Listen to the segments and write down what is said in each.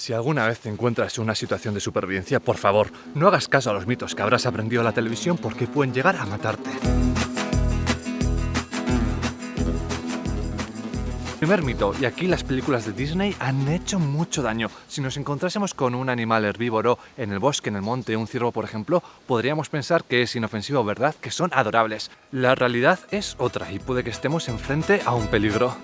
Si alguna vez te encuentras en una situación de supervivencia, por favor, no hagas caso a los mitos que habrás aprendido en la televisión porque pueden llegar a matarte. Primer mito, y aquí las películas de Disney han hecho mucho daño. Si nos encontrásemos con un animal herbívoro en el bosque, en el monte, un ciervo por ejemplo, podríamos pensar que es inofensivo, ¿verdad? Que son adorables. La realidad es otra y puede que estemos enfrente a un peligro.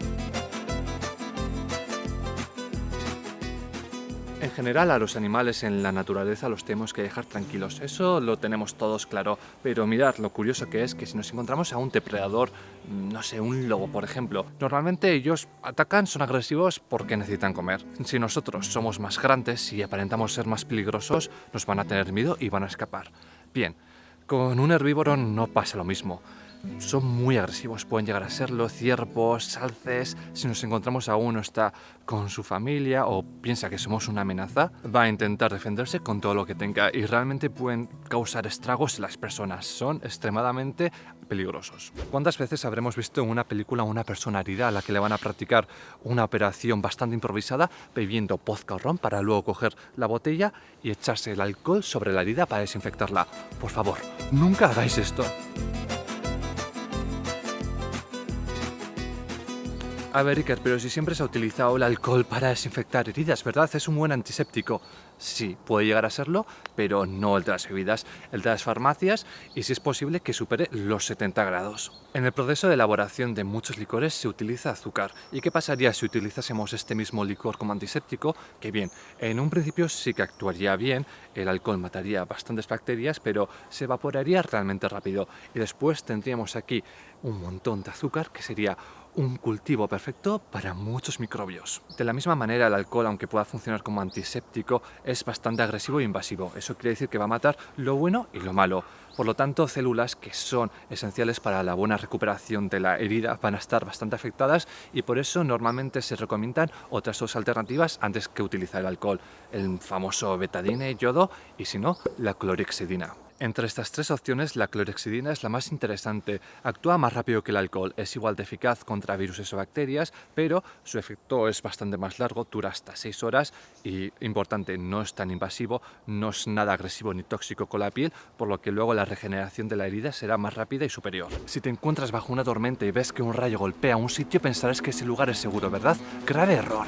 En general, a los animales en la naturaleza los tenemos que dejar tranquilos, eso lo tenemos todos claro, pero mirad lo curioso que es que si nos encontramos a un depredador, no sé, un lobo por ejemplo, normalmente ellos atacan, son agresivos porque necesitan comer. Si nosotros somos más grandes y aparentamos ser más peligrosos, nos van a tener miedo y van a escapar. Bien, con un herbívoro no pasa lo mismo. Son muy agresivos, pueden llegar a serlo, ciervos, alces. Si nos encontramos a uno está con su familia o piensa que somos una amenaza, va a intentar defenderse con todo lo que tenga y realmente pueden causar estragos en las personas. Son extremadamente peligrosos. ¿Cuántas veces habremos visto en una película una persona herida a la que le van a practicar una operación bastante improvisada bebiendo vodka o ron para luego coger la botella y echarse el alcohol sobre la herida para desinfectarla? Por favor, nunca hagáis esto. A ver, Iker, pero si siempre se ha utilizado el alcohol para desinfectar heridas, ¿verdad? Es un buen antiséptico. Sí, puede llegar a serlo, pero no el de las bebidas, el de las farmacias y si es posible que supere los 70 grados. En el proceso de elaboración de muchos licores se utiliza azúcar. ¿Y qué pasaría si utilizásemos este mismo licor como antiséptico? Que bien, en un principio sí que actuaría bien, el alcohol mataría bastantes bacterias, pero se evaporaría realmente rápido. Y después tendríamos aquí un montón de azúcar que sería un cultivo perfecto para muchos microbios. De la misma manera, el alcohol, aunque pueda funcionar como antiséptico, es bastante agresivo e invasivo. Eso quiere decir que va a matar lo bueno y lo malo. Por lo tanto, células que son esenciales para la buena recuperación de la herida van a estar bastante afectadas y por eso normalmente se recomiendan otras dos alternativas antes que utilizar el alcohol. El famoso betadine, yodo y si no, la clorhexidina. Entre estas tres opciones, la clorhexidina es la más interesante. Actúa más rápido que el alcohol, es igual de eficaz contra virus o bacterias, pero su efecto es bastante más largo, dura hasta 6 horas y, importante, no es tan invasivo, no es nada agresivo ni tóxico con la piel, por lo que luego la regeneración de la herida será más rápida y superior. Si te encuentras bajo una tormenta y ves que un rayo golpea un sitio, pensarás que ese lugar es seguro, ¿verdad? ¡Grave error!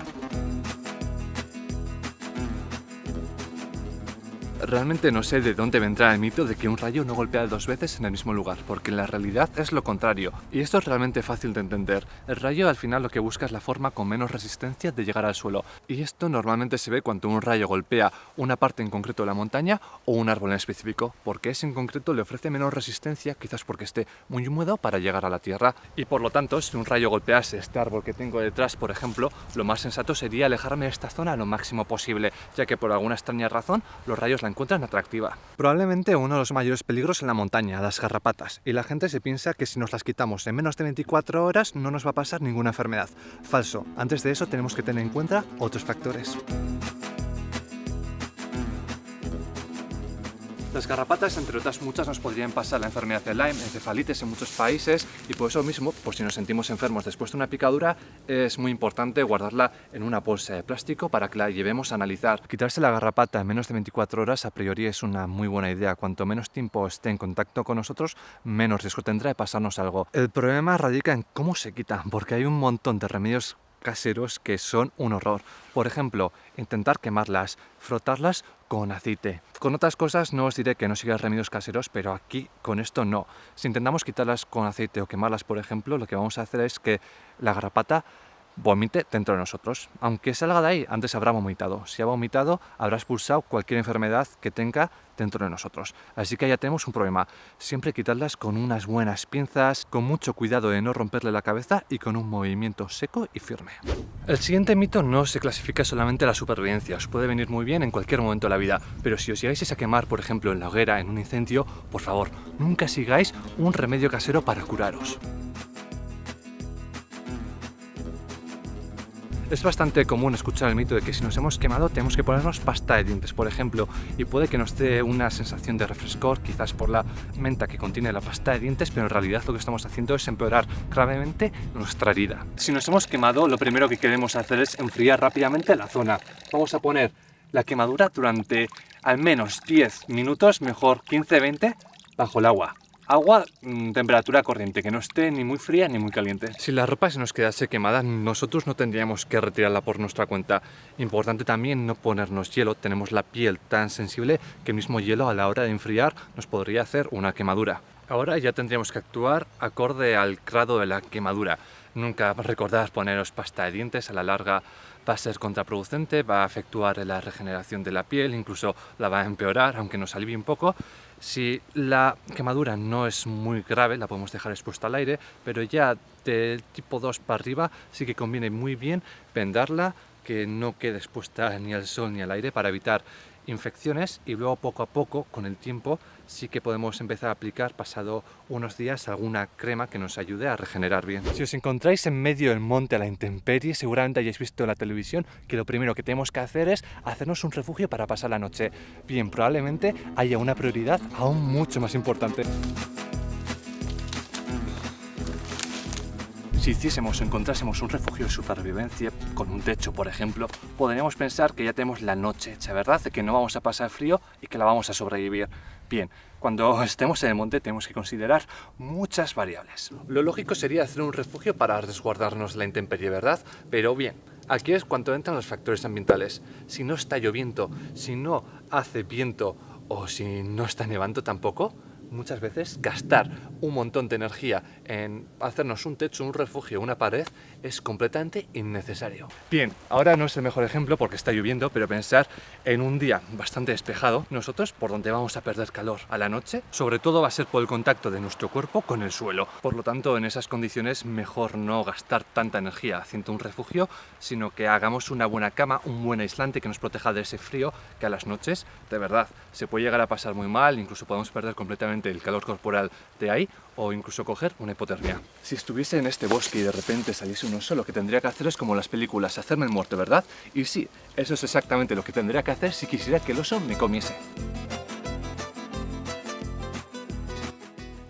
Realmente no sé de dónde vendrá el mito de que un rayo no golpea 2 veces en el mismo lugar, porque en la realidad es lo contrario. Y esto es realmente fácil de entender. El rayo al final lo que busca es la forma con menos resistencia de llegar al suelo. Y esto normalmente se ve cuando un rayo golpea una parte en concreto de la montaña o un árbol en específico, porque ese en concreto le ofrece menos resistencia, quizás porque esté muy húmedo para llegar a la tierra. Y por lo tanto, si un rayo golpease este árbol que tengo detrás, por ejemplo, lo más sensato sería alejarme de esta zona lo máximo posible, ya que por alguna extraña razón los rayos la encuentran atractiva. Probablemente uno de los mayores peligros en la montaña, las garrapatas, y la gente se piensa que si nos las quitamos en menos de 24 horas no nos va a pasar ninguna enfermedad. Falso, antes de eso tenemos que tener en cuenta otros factores. Las garrapatas, entre otras muchas, nos podrían pasar la enfermedad de Lyme, encefalitis en muchos países y por eso mismo, por si nos sentimos enfermos después de una picadura, es muy importante guardarla en una bolsa de plástico para que la llevemos a analizar. Quitarse la garrapata en menos de 24 horas a priori es una muy buena idea. Cuanto menos tiempo esté en contacto con nosotros, menos riesgo tendrá de pasarnos algo. El problema radica en cómo se quita, porque hay un montón de remedios caseros que son un horror. Por ejemplo, intentar quemarlas, frotarlas con aceite. Con otras cosas no os diré que no sigáis remedios caseros, pero aquí con esto no. Si intentamos quitarlas con aceite o quemarlas, por ejemplo, lo que vamos a hacer es que la garrapata vomite dentro de nosotros. Aunque salga de ahí, antes habrá vomitado. Si ha vomitado, habrá expulsado cualquier enfermedad que tenga dentro de nosotros. Así que ya tenemos un problema. Siempre quitarlas con unas buenas pinzas, con mucho cuidado de no romperle la cabeza y con un movimiento seco y firme. El siguiente mito no se clasifica solamente a la supervivencia. Os puede venir muy bien en cualquier momento de la vida, pero si os llegáis a quemar, por ejemplo, en la hoguera, en un incendio, por favor, nunca sigáis un remedio casero para curaros. Es bastante común escuchar el mito de que si nos hemos quemado tenemos que ponernos pasta de dientes, por ejemplo, y puede que nos dé una sensación de refrescor, quizás por la menta que contiene la pasta de dientes, pero en realidad lo que estamos haciendo es empeorar gravemente nuestra herida. Si nos hemos quemado, lo primero que queremos hacer es enfriar rápidamente la zona. Vamos a poner la quemadura durante al menos 10 minutos, mejor 15-20, bajo el agua. Agua, temperatura corriente, que no esté ni muy fría ni muy caliente. Si la ropa se nos quedase quemada, nosotros no tendríamos que retirarla por nuestra cuenta. Importante también no ponernos hielo, tenemos la piel tan sensible que el mismo hielo a la hora de enfriar nos podría hacer una quemadura. Ahora ya tendríamos que actuar acorde al grado de la quemadura. Nunca recordad poneros pasta de dientes, a la larga va a ser contraproducente, va a efectuar la regeneración de la piel, incluso la va a empeorar, aunque nos alivie un poco. Si la quemadura no es muy grave, la podemos dejar expuesta al aire, pero ya de tipo 2 para arriba sí que conviene muy bien vendarla, que no quede expuesta ni al sol ni al aire para evitar infecciones, y luego poco a poco, con el tiempo, sí que podemos empezar a aplicar, pasado unos días, alguna crema que nos ayude a regenerar bien. Si os encontráis en medio del monte a la intemperie, seguramente hayáis visto en la televisión que lo primero que tenemos que hacer es hacernos un refugio para pasar la noche. Bien, probablemente haya una prioridad aún mucho más importante. Si encontrásemos un refugio de supervivencia con un techo, por ejemplo, podríamos pensar que ya tenemos la noche hecha, ¿verdad? De que no vamos a pasar frío y que la vamos a sobrevivir. Bien, cuando estemos en el monte tenemos que considerar muchas variables. Lo lógico sería hacer un refugio para resguardarnos de la intemperie, ¿verdad? Pero bien, aquí es cuando entran los factores ambientales. Si no está lloviendo, si no hace viento o si no está nevando tampoco, muchas veces gastar un montón de energía en hacernos un techo, un refugio, una pared es completamente innecesario. Bien, ahora no es el mejor ejemplo porque está lloviendo, pero pensar en un día bastante despejado, nosotros por donde vamos a perder calor a la noche, sobre todo va a ser por el contacto de nuestro cuerpo con el suelo. Por lo tanto, en esas condiciones mejor no gastar tanta energía haciendo un refugio, sino que hagamos una buena cama, un buen aislante que nos proteja de ese frío que a las noches, de verdad, se puede llegar a pasar muy mal, incluso podemos perder completamente el calor corporal de ahí o incluso coger una hipotermia. Si estuviese en este bosque y de repente saliese uno solo, lo que tendría que hacer es como las películas, hacerme el muerto, ¿verdad? Y sí, eso es exactamente lo que tendría que hacer si quisiera que el oso me comiese.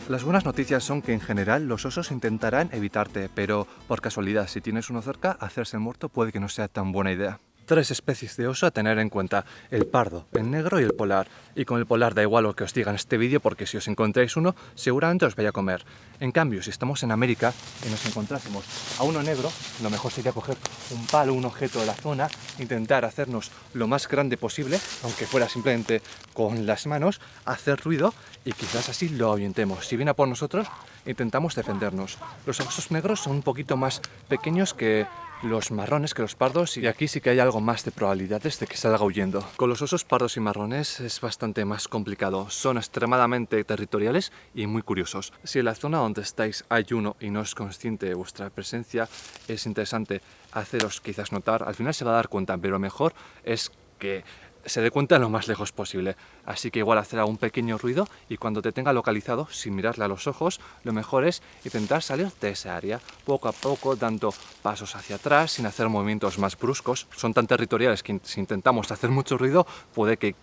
Las buenas noticias son que en general los osos intentarán evitarte, pero por casualidad, si tienes uno cerca, hacerse el muerto puede que no sea tan buena idea. 3 especies de oso a tener en cuenta: el pardo, el negro y el polar. Y con el polar da igual lo que os diga en este vídeo, porque si os encontráis uno, seguramente os vaya a comer. En cambio, si estamos en América y nos encontrásemos a uno negro, lo mejor sería coger un palo, un objeto de la zona, intentar hacernos lo más grande posible, aunque fuera simplemente con las manos, hacer ruido y quizás así lo ahuyentemos. Si viene a por nosotros, intentamos defendernos. Los osos negros son un poquito más pequeños que los marrones, que los pardos, y aquí sí que hay algo más de probabilidades de que salga huyendo. Con los osos pardos y marrones es bastante más complicado, son extremadamente territoriales y muy curiosos. Si en la zona donde estáis hay uno y no es consciente de vuestra presencia, es interesante haceros quizás notar, al final se va a dar cuenta, pero lo mejor es que se dé cuenta lo más lejos posible. Así que igual hacer algún pequeño ruido y cuando te tenga localizado, sin mirarle a los ojos, lo mejor es intentar salir de esa área, poco a poco, dando pasos hacia atrás, sin hacer movimientos más bruscos. Son tan territoriales que si intentamos hacer mucho ruido, puede que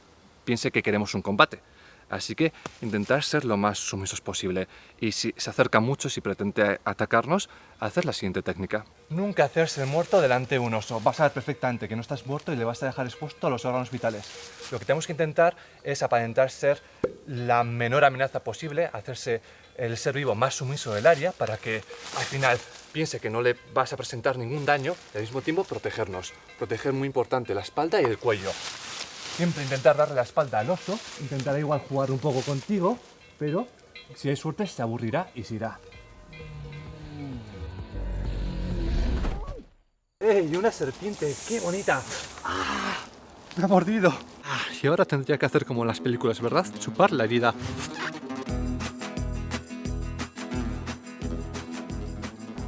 piense que queremos un combate. Así que intentar ser lo más sumisos posible. Y si se acerca mucho, si pretende atacarnos, hacer la siguiente técnica. Nunca hacerse el muerto delante de un oso. Vas a ver perfectamente que no estás muerto y le vas a dejar expuesto a los órganos vitales. Lo que tenemos que intentar es aparentar ser la menor amenaza posible, hacerse el ser vivo más sumiso del área para que al final piense que no le vas a presentar ningún daño y al mismo tiempo protegernos. Proteger, muy importante, la espalda y el cuello. Siempre intentar darle la espalda al oso, intentará igual jugar un poco contigo, pero si hay suerte se aburrirá y se irá. ¡Ey, una serpiente! ¡Qué bonita! ¡Ah! ¡Me ha mordido! Y ahora tendría que hacer como en las películas, ¿verdad? Chupar la herida.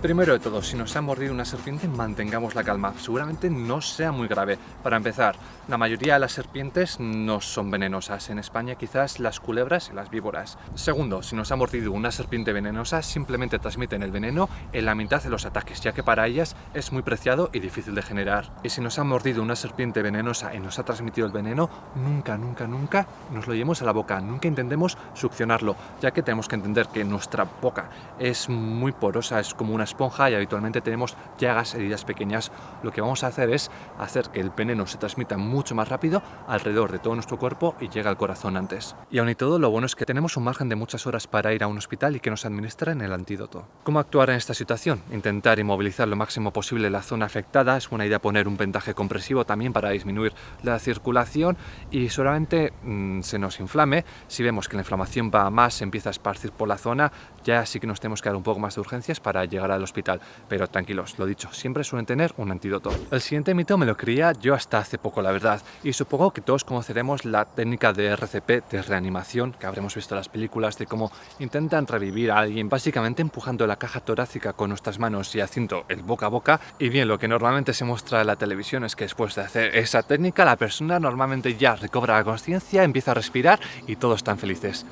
Primero de todo, si nos ha mordido una serpiente, mantengamos la calma. Seguramente no sea muy grave. Para empezar, la mayoría de las serpientes no son venenosas. En España quizás las culebras y las víboras. Segundo, si nos ha mordido una serpiente venenosa, simplemente transmiten el veneno en la mitad de los ataques, ya que para ellas es muy preciado y difícil de generar. Y si nos ha mordido una serpiente venenosa y nos ha transmitido el veneno, nunca nos lo llevemos a la boca. Nunca intentemos succionarlo, ya que tenemos que entender que nuestra boca es muy porosa, es como una esponja y habitualmente tenemos llagas, heridas pequeñas. Lo que vamos a hacer es hacer que el veneno se transmita mucho más rápido alrededor de todo nuestro cuerpo y llegue al corazón antes. Y aun y todo, lo bueno es que tenemos un margen de muchas horas para ir a un hospital y que nos administren el antídoto. ¿Cómo actuar en esta situación? Intentar inmovilizar lo máximo posible la zona afectada. Es buena idea poner un vendaje compresivo también para disminuir la circulación y solamente se nos inflame. Si vemos que la inflamación va a más, se empieza a esparcir por la zona, ya sí que nos tenemos que dar un poco más de urgencias para llegar al hospital. Pero tranquilos, lo dicho, siempre suelen tener un antídoto. El siguiente mito me lo creía yo hasta hace poco, la verdad, y supongo que todos conoceremos la técnica de RCP, de reanimación, que habremos visto en las películas, de cómo intentan revivir a alguien, básicamente empujando la caja torácica con nuestras manos y haciendo el boca a boca. Y bien, lo que normalmente se muestra en la televisión es que después de hacer esa técnica, la persona normalmente ya recobra la conciencia, empieza a respirar y todos están felices.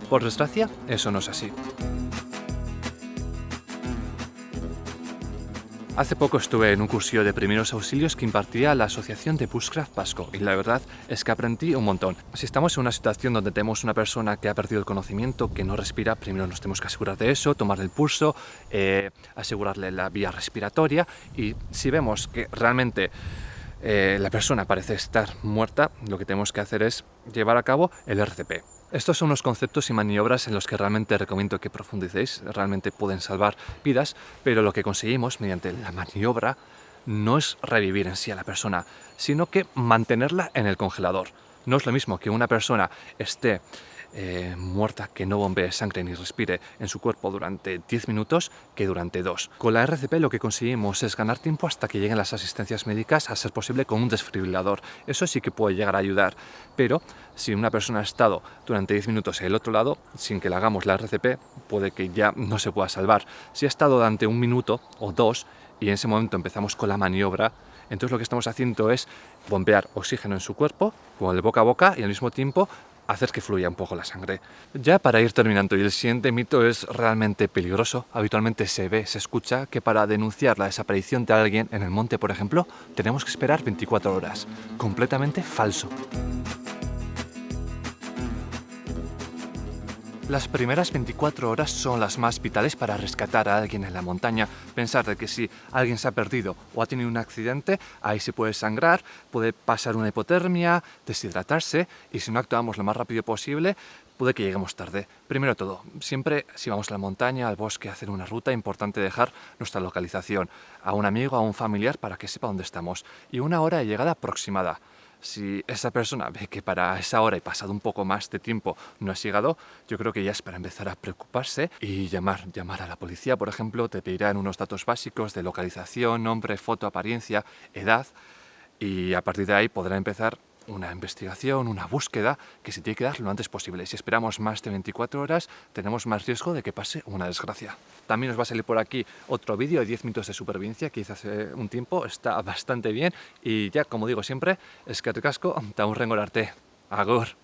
Por desgracia, eso no es así. Hace poco estuve en un cursillo de primeros auxilios que impartía la Asociación de Bushcraft Vasco y la verdad es que aprendí un montón. Si estamos en una situación donde tenemos una persona que ha perdido el conocimiento, que no respira, primero nos tenemos que asegurar de eso, tomarle el pulso, asegurarle la vía respiratoria y si vemos que realmente la persona parece estar muerta, lo que tenemos que hacer es llevar a cabo el RCP. Estos son los conceptos y maniobras en los que realmente recomiendo que profundicéis, realmente pueden salvar vidas, pero lo que conseguimos mediante la maniobra no es revivir en sí a la persona, sino que mantenerla en el congelador. No es lo mismo que una persona esté muerta, que no bombee sangre ni respire en su cuerpo durante 10 minutos que durante 2. Con la RCP lo que conseguimos es ganar tiempo hasta que lleguen las asistencias médicas, a ser posible con un desfibrilador. Eso sí que puede llegar a ayudar, pero si una persona ha estado durante 10 minutos en el otro lado, sin que le hagamos la RCP, puede que ya no se pueda salvar. Si ha estado durante 1 minuto o 2 y en ese momento empezamos con la maniobra, entonces lo que estamos haciendo es bombear oxígeno en su cuerpo con el boca a boca y al mismo tiempo hacer que fluya un poco la sangre. Ya para ir terminando, y el siguiente mito es realmente peligroso. Habitualmente se ve, se escucha que para denunciar la desaparición de alguien en el monte, por ejemplo, tenemos que esperar 24 horas. Completamente falso. Las primeras 24 horas son las más vitales para rescatar a alguien en la montaña. Pensar de que si alguien se ha perdido o ha tenido un accidente, ahí se puede sangrar, puede pasar una hipotermia, deshidratarse y si no actuamos lo más rápido posible, puede que lleguemos tarde. Primero de todo, siempre si vamos a la montaña, al bosque, a hacer una ruta, importante dejar nuestra localización a un amigo, a un familiar para que sepa dónde estamos y una hora de llegada aproximada. Si esa persona ve que para esa hora y pasado un poco más de tiempo no has llegado, yo creo que ya es para empezar a preocuparse y llamar a la policía, por ejemplo. Te pedirán unos datos básicos de localización, nombre, foto, apariencia, edad y a partir de ahí podrá empezar una investigación, una búsqueda que se tiene que dar lo antes posible. Si esperamos más de 24 horas, tenemos más riesgo de que pase una desgracia. También os va a salir por aquí otro vídeo de 10 minutos de supervivencia que hice hace un tiempo, está bastante bien y ya, como digo siempre, eskerrik asko, eta hurrengo arte. Agur.